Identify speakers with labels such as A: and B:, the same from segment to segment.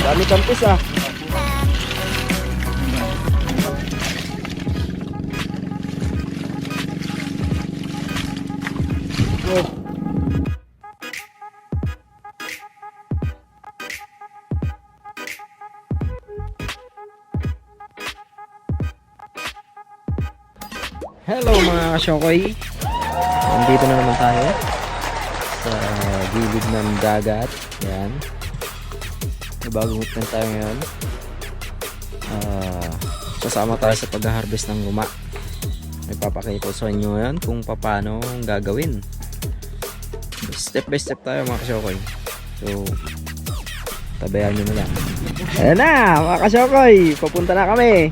A: Dami kampis ah. Oh. Hello mga kasyokoy. Nandito na naman tayo sa gilid ng dagat. Yan. Bagong hutan tayo ngayon. Sasama tayo sa pag-harvest ng guma. May papakita ko sa inyo yan kung paano gagawin. Step by step tayo mga kasyokoy. So, tabayan nyo na lang. Ayan na mga kasyokoy. Papunta na kami.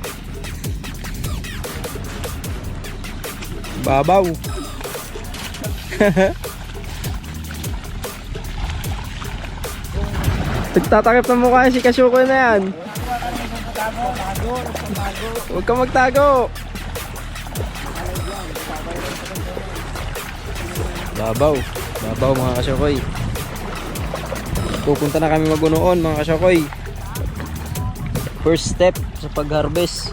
A: Babaw. Nagtatakip ng mukha si Kasyokoy na yan. Huwag kang magtago. Babaw. Babaw mga Kasyokoy. Pupunta na kami magunoon mga Kasyokoy. First step sa pag-harvest.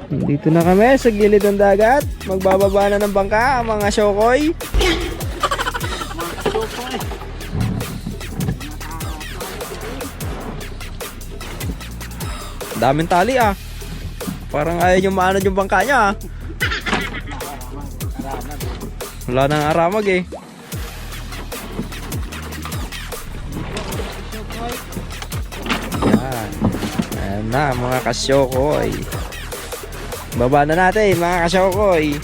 A: Dito na kami sa gilid ng dagat. Magbababa na ng bangka ang mga Kasyokoy. Daming tali ah. Parang ayaw nyo maanod yung bangka nya ah. Wala nang aramag eh. Yan. Ayan na mga Kasyokoy. Baba na natin mga Kasyokoy.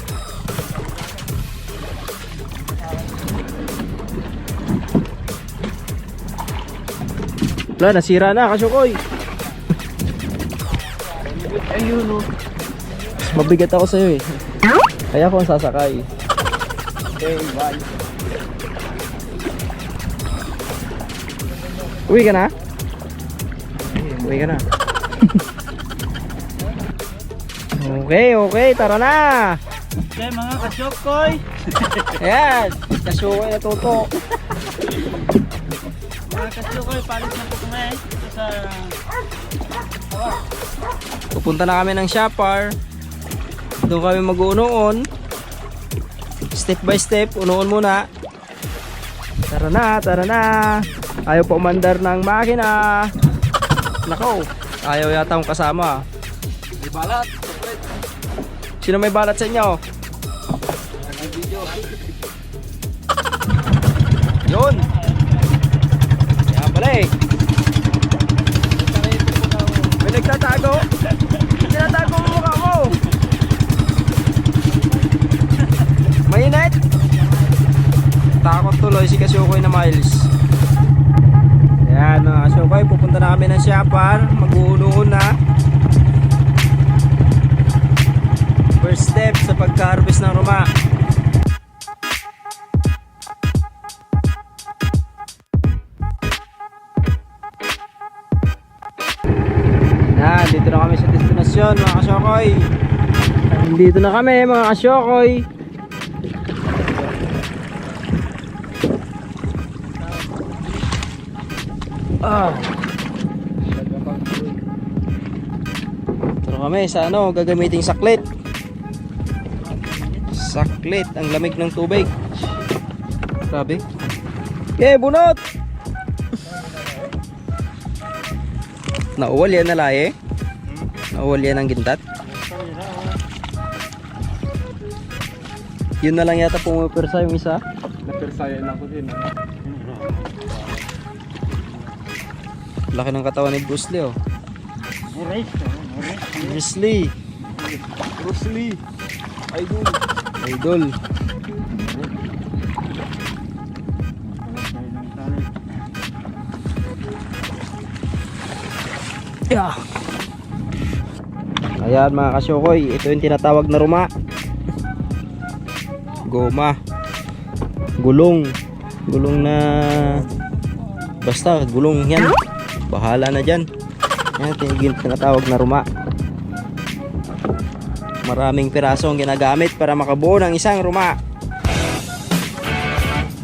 A: Wala, nasira na Kasyokoy. Ayun o. Mabigat ako sa'yo eh. Kaya ako ang sasakay. Okay, bye. Uwi ka na? Uwi ka na. Okay, tara na.
B: Okay mga Kasyokoy.
A: Ayan, Kasyokoy na tutok.
B: Mga Kasyokoy, palis na po kami dito sa
A: Pupunta na kami ng Siapar. Doon kami mag-uunoon. Step by step, unoon muna. Tara na. Ayaw pa umandar ng makina. Nako, ayaw yata akong kasama.
B: may balat.
A: Sino may balat sa inyo? Yun. Kaya pala eh. May nagtatago. Tinatago mo mukha mo. Mainit. Takot tuloy si Kasyokoy na Miles. Ayan mga Kasyokoy, pupunta na kami ng Siapar. Mag-uunoon na. First step sa pagka-harvest ng ruma. Yan, dito na kami sa destinasyon mga Kasyokoy. Dito na kami mga Kasyokoy. Dito kami sa gagamiting saklit. Saklit, ang lamig ng tubig. Grabe. Okay, bunot! Nauwal yan na laye? Nauwal yan ang gintat? Yun na lang yata pumipirsa yung isa.
B: Napirsayan ako din.
A: Laki ng katawan ni Bruce Lee oh. Bruce Lee.
B: Bruce Lee.
A: Idol. Yeah. Ayan mga Kasyokoy, ito yung tinatawag na ruma. Goma. Gulong. Gulong na basta gulong yan. Bahala na dyan. Yan, tinatawag na ruma. Maraming piraso ang ginagamit para makabuo ng isang ruma.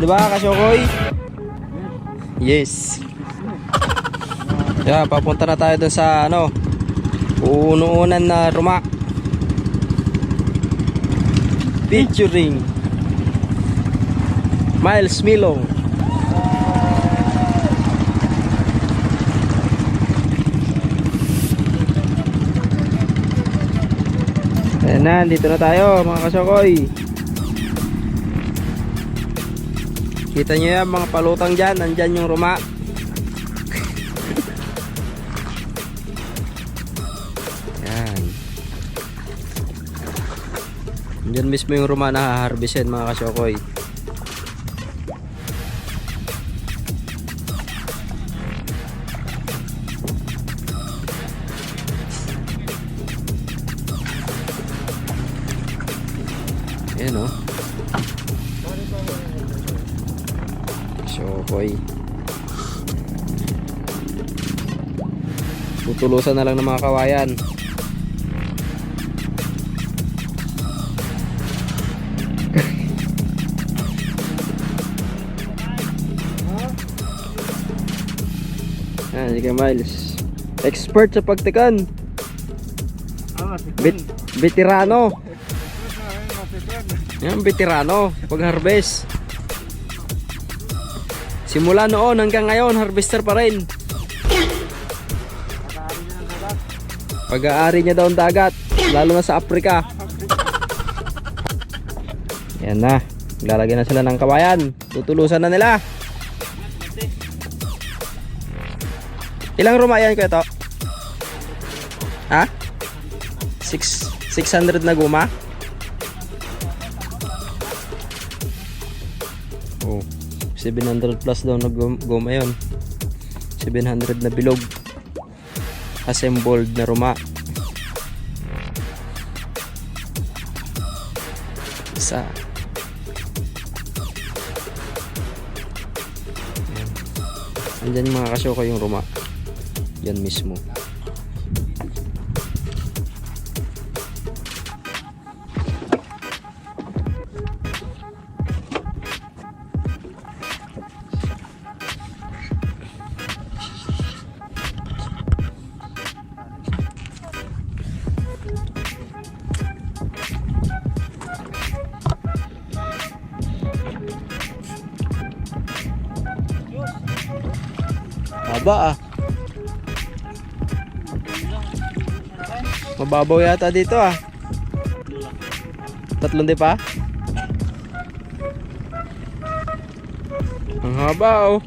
A: Diba Kasyokoy? Yes. Yeah, papunta na tayo dun sa ano, uunuunan na Ruma. Featuring Miles Milong. Ayan na, dito na tayo mga kasokoy. Kita nyo yan mga palutang dyan, nandyan yung Ruma. Yan. Nandyan mismo yung Ruma na haharbisin mga kasokoy. Ayan o. Sokoy. Tutulusan na lang ng mga kawayan. Sige Miles. Expert sa pagtikan. Veterano. Yan, veterano pag-harvest. Simula noon hanggang ngayon, harvester pa rin. Pag-aari niya daw ang dagat, lalo na sa Africa. Yan na, lalagyan na sila ng kawayan. Tutulusan na nila. Ilang Ruma yan ko ito? Ha? 600 na guma? Oh, 700 plus daw na guma yun. 700 na bilog. Assembled na Ruma. Isa. Ayan. Andyan yung mga kasyo ko yung Ruma. Yan mismo. Haba ah. Mababaw yata dito ah. Tatlong di pa? Ang haba oh.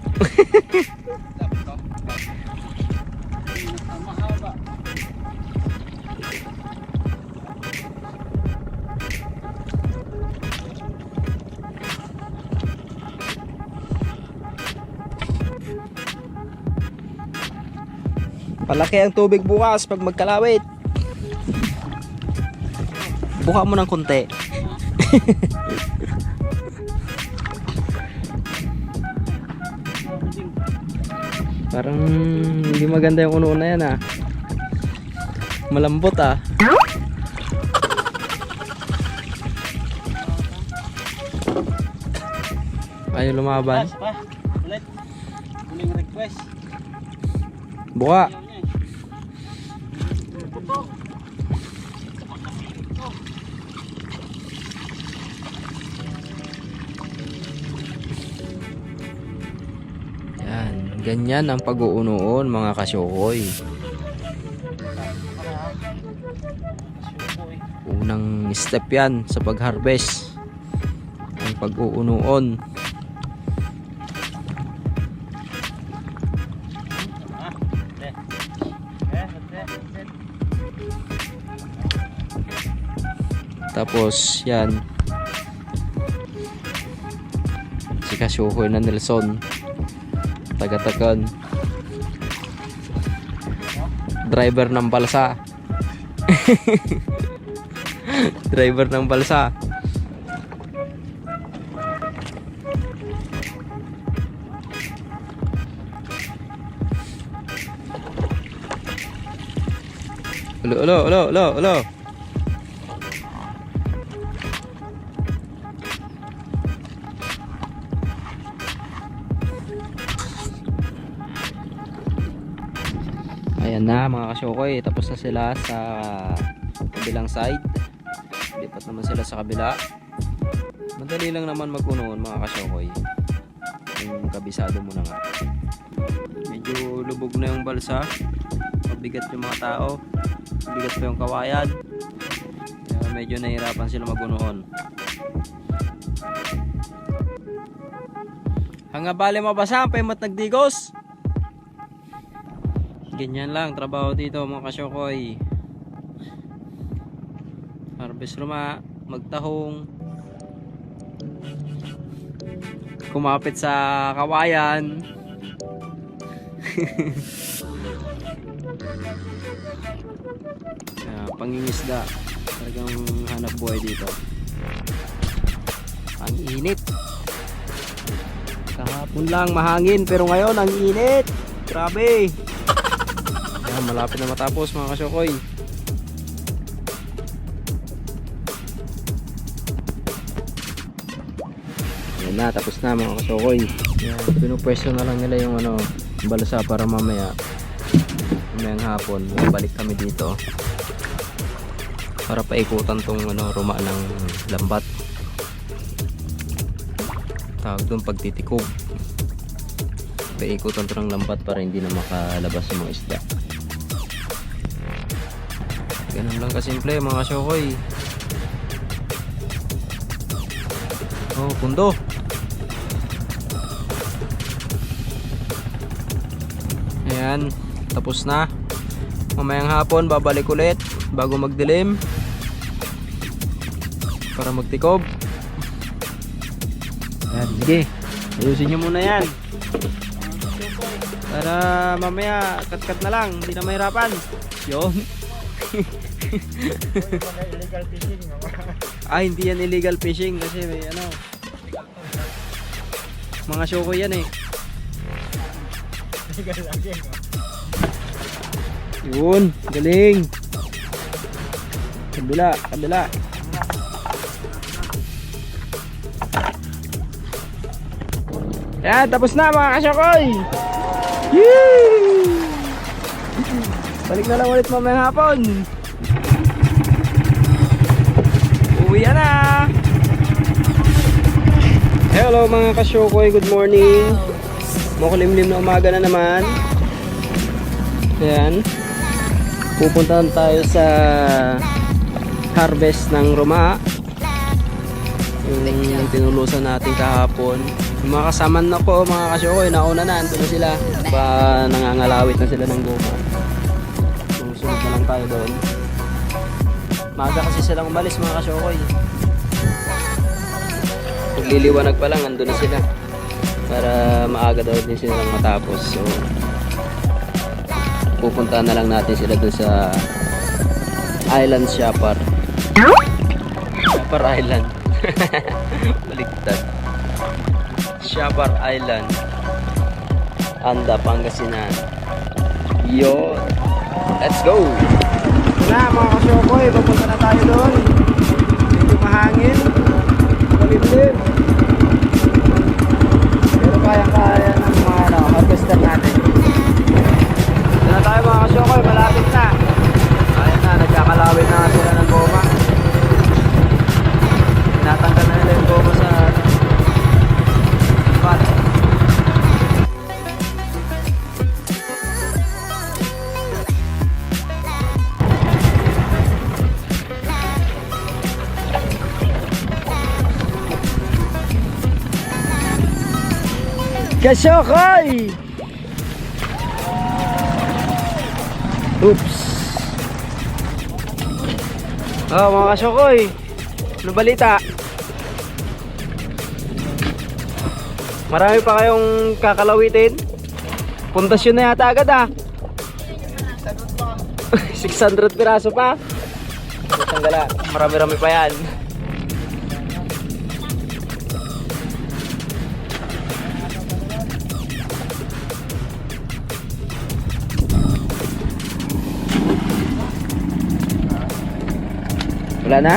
A: Palaki ang tubig bukas pag magkalawit. Buka mo ng konti. Parang hindi maganda yung uno na yan ah. Malambot ah. Ayaw lumaban.
B: Ulit. Huling request.
A: Buka. Ganyan ang pag-uunoon mga kasyokoy. Unang step yan sa pag-harvest. Ang pag-uunoon. Tapos yan. Si kasyokoy na Nelson. Taga-tagan. Driver ng balsa. Driver ng balsa. Ulo. Ayan na mga kasyokoy, tapos na sila sa kabilang side. Lipat naman sila sa kabila. Madali lang naman magkunoon mga kasyokoy. Yung kabisado mo na nga. Medyo lubog na yung balsa. Mabigat yung mga tao. Mabigat pa yung kawayan. Kaya medyo nahirapan sila magkunoon. Hanga bale mabasa, paymat nagdigos. Ganyan lang trabaho dito mga kasyokoy. Harvest ruma, magtahong, kumapit sa kawayan. Pangingisda, talagang hanap buhay dito. Ang init. Kahapon lang mahangin, pero ngayon ang init. Grabe. Ayan, malapit na matapos mga kasyokoy. Ayan na, tapos na mga kasyokoy. Ayan, pinupwesto na lang nila yung balsa para mamayang hapon balik kami dito para paikutan tong ruma ng lambat. Tawag doon pagtitikob. Paikutan to ng lambat para hindi na makalabas yung mga isda. Ganun lang kasimple mga kasyokoy. Oh, pundo. Ayan, tapos na. Mamayang hapon babalik ulit bago magdilim para magtikob. Ayan, sige. Ayusin nyo muna yan para mamaya cut-cut na lang, hindi na mahirapan. Yun.
B: Illegal fishing.
A: Hindi yan illegal fishing kasi may mga syoko yan eh.
B: Illegal lagi.
A: Yun, galing. Kabila, kabila. Yan, tapos na mga kasyokoy. Yee! Balik na lang ulit mamayang hapon. Uwi na. Hello mga kasyokoy, good morning. Makulimlim na umaga na naman. Ayan. Pupuntahan tayo sa harvest ng ruma. Yung tinulusan natin kahapon. Yung mga kasaman na po mga kasyokoy, nauna na, ando na sila. Nangangalawit na sila ng goma. Susunod na lang tayo doon. Maaga kasi silang umalis mga kasyokoy. Pagliliwanag pa lang, ando na sila. Para maaga daw din silang matapos. So pupuntahan na lang natin sila doon sa Island Siapar. Siapar Island. Baliktad. Siapar Island, Anda, Pangasinan. Yo, let's go. Na mga kasyokoy, papunta na tayo doon. Medyo mahangin, malimlim, pero kaya-kaya ng mga harvester natin. Ito na tayo mga kasyokoy, malapit na. Ayan na, nagkakalawin na sila ng goma. Tinatanggal na nila yung goma sa spot. Kasyokoy! Oops! Mga kasyokoy, ano balita? Marami pa kayong kakalawitin? Pundasyon na yata agad 600 piraso pa? Tanggala, marami-rami pa yan. Wala na?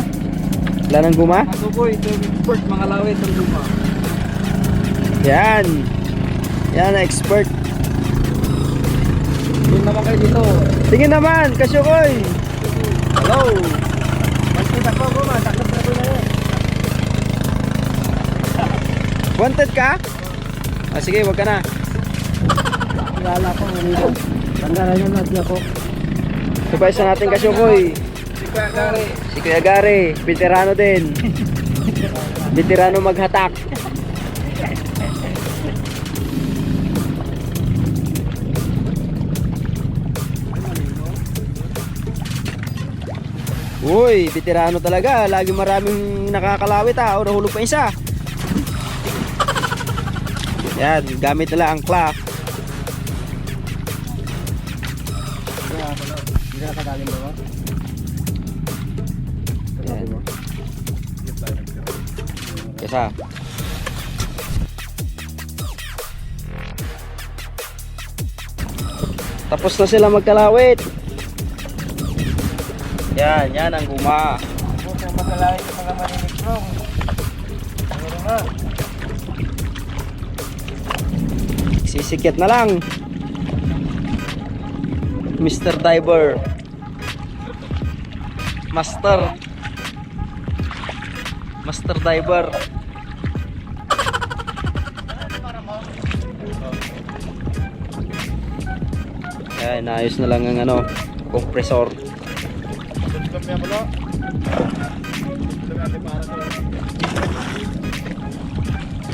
A: Wala nang guma?
B: Ako po, ito expert mga lawit ng luma.
A: Yan. Yan, expert.
B: Hindi naman kayo dito.
A: Tingin naman, Kasyokoy. Hello.
B: Magkita ko guma, takot na ko na yun.
A: Wanted ka? Ah, sige, wag ka na.
B: Kilala ko nito. Bandaran niya natin ako.
A: Sabay sa natin Kasyokoy.
B: Si Kuya Gary.
A: Si Kuya Gary, veterano din. Veterano maghatak. Uy, veterano talaga. Lagi maraming nakakalawit ha. O, nahulog pa isa. Yan, gamit nila ang clock.
B: Hindi ka nakagaling ba?
A: Yan. Kesa. Tapos na sila magkalawit. Yan ang guma.
B: Huwag kang magalawin yung mga maninikrong. Ano nga?
A: Sisikit na lang. Mr. Diver. Master Diver. Yan, naayos na lang ang ano, compressor.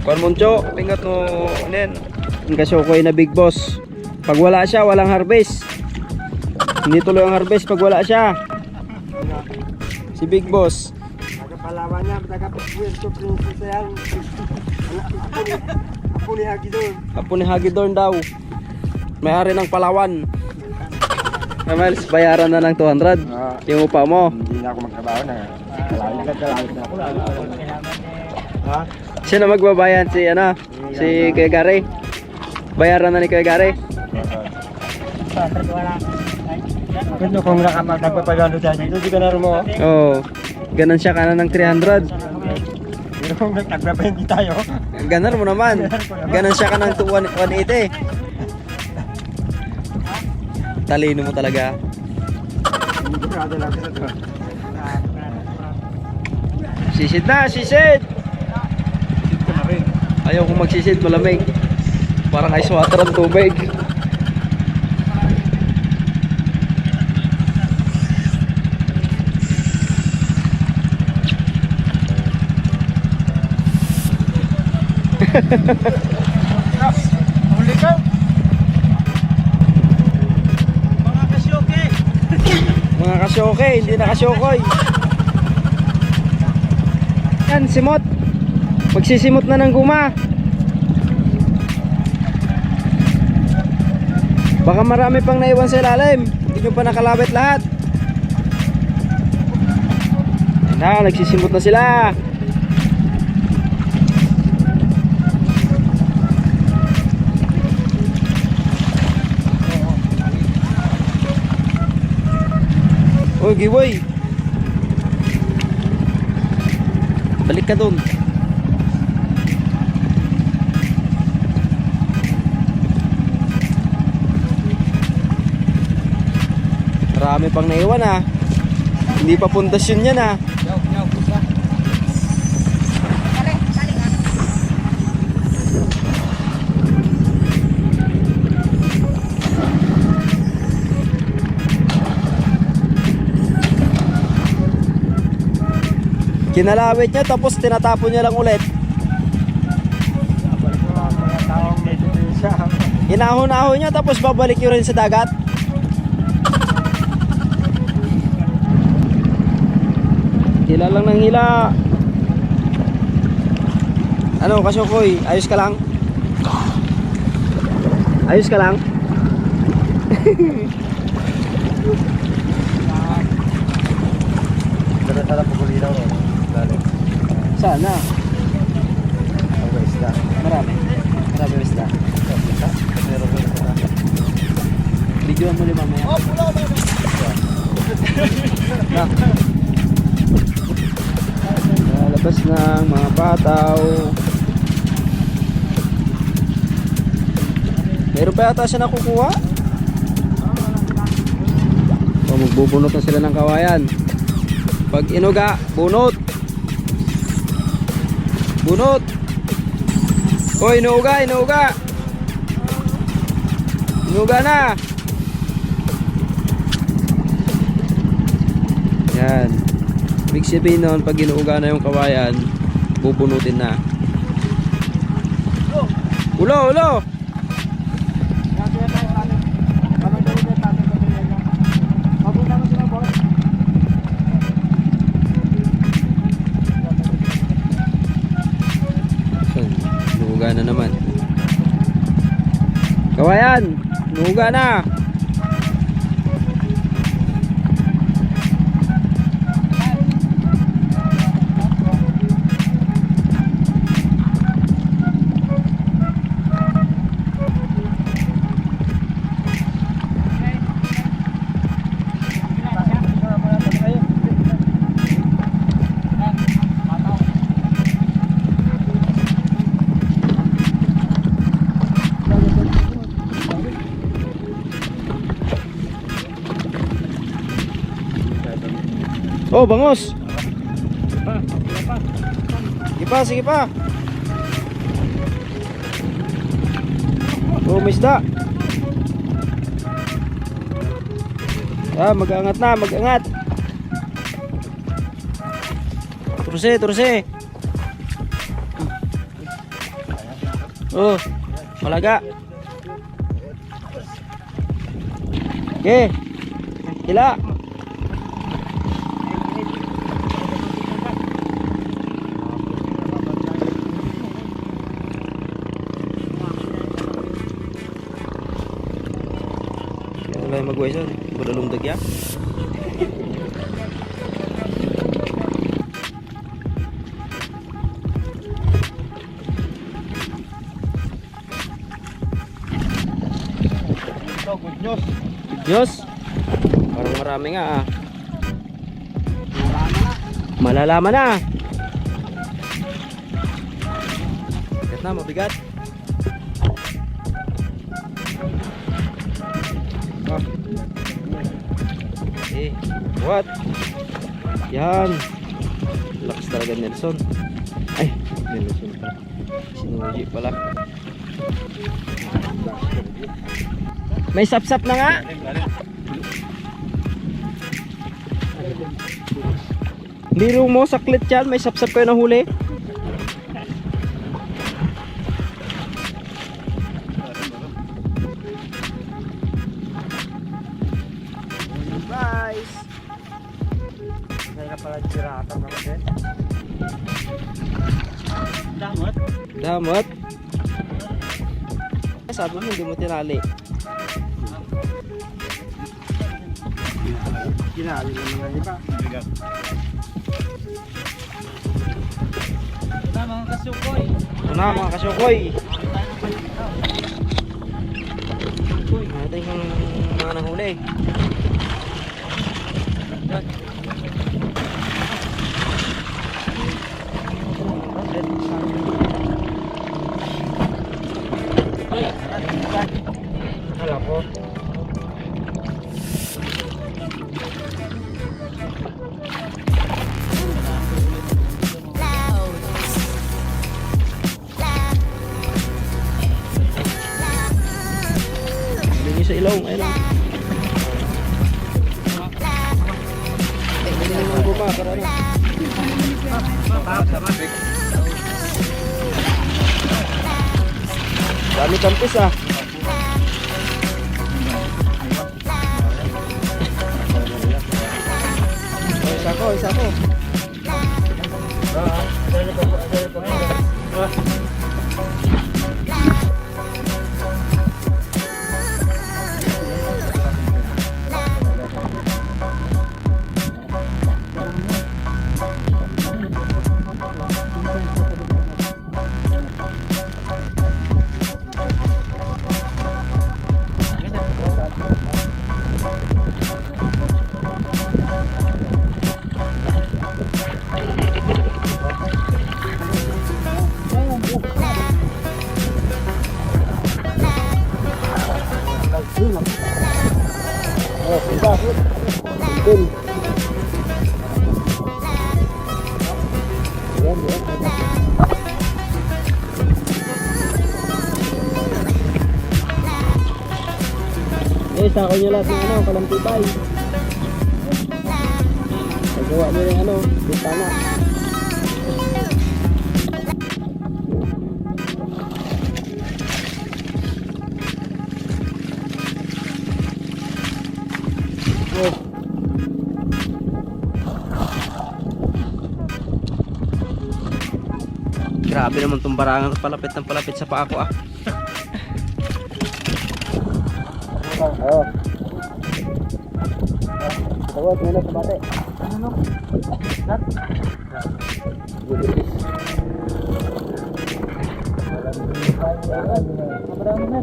A: Kuan Moncho, pingat no nen. Ang Kasyokoy na big boss. Pag wala siya, walang harvest. Hindi tuloy ang harvest pag wala siya. Si big boss.
B: Palawan niya, taga-Puerto Princesa yan. Apo ni Hagidon.
A: Apo ni Hagidorn daw. May-ari ng Palawan. Miles, bayaran na ng 200. Yung upa mo.
B: Hindi na ako magtrabaho na. Kalawin na ako. Ha?
A: Sino magbabayan? Si ano? Si Kuya Gary. Bayaran na ni Kuya Gary.
B: Kung kung nagpapagano dyan, dito di ka na rin mo.
A: Oh. Ganan siya kana ng 300.
B: Pero kung nagpapahingi tayo.
A: Ganan mo naman. Ganan siya ka ng 180. Talino mo talaga.
B: Sigurado lang sa ito.
A: Sisid na, sisid! Ayaw kong magsisid, malamig. Parang ice water ang tubig.
B: Huli ka! Mga kasyoke!
A: Mga kasyoke, hindi na kasyokoy. Yan, simot. Magsisimot na ng guma. Baka marami pang naiwan sa ilalim. Hindi nyo pa nakalawit lahat. Yan na, nagsisimot na sila. Uy, giveaway. Balik ka dun. Marami pang naiwan ah. Hindi pa pundasyon yan ah. Kinalawit niya tapos tinatapon niya lang ulit.
B: Mga taong may siya.
A: Inahon-ahon niya tapos babalik yun rin sa dagat. Hila lang ng hila. Ano, Kasyokoy? Ayos ka lang? Ayos ka lang?
B: Pero tala pagulinaw no? Dali.
A: Sana.
B: Ang isda.
A: Marami. Marami isda.
B: Pero na.
A: Videoan mo rin mamaya. Oh, pula! Na. Lalabas ng mga pataw. Meron pa yata siya nakukuha? magbubunot na sila ng kawayan. Pag inuga, bunot. Bunot. Oy, inuuga, inuuga. Inuuga na. Yan. Ibig sabihin nun, pag inuuga na yung kawayan, bubunutin na. Ulo, ulo. Inuuga na naman. Kawayan, inuuga na. Oh, bangos. Sige pa, sige pa. Oh, may isda. Ah, mag-angat na, mag-angat. Turse, turse. Oh, malaga. Okay. Hila. Wala magway sa budalong dagya.
B: Good news.
A: Diyos. Parang marami nga ah. Malalaman na. Bigat na, mabigat. Eh, what? Yan. Lakas talaga Nelson. Ay, Nelson pala. Sinuji pala. May sapsap na nga. Biro mo, saklit yan. May sapsap kayo na huli. Guys, kaya pala siratan naman din. Damot. Damot. Sabi mo hindi mo tinali. Tinali mo naman iba. Ito mga kasukoy. Ito na mga kasukoy. Natin yung mga nahuli. Wala po. Hindi sa ilong, ayun lang. Hindi naman guma, para ano. Dami kampis ah. Oh, isa ko, isa ko. Oh,
B: Pin. Yan, yan. Sako nyo lahat ng kalampipay. Pagawa nyo yung bintana. Oh.
A: Grabe naman tong barangan, palapit ng palapit sa paa ko ah.
B: Oh. Tawag mo na sa bate. Ano? Lat? Marami na.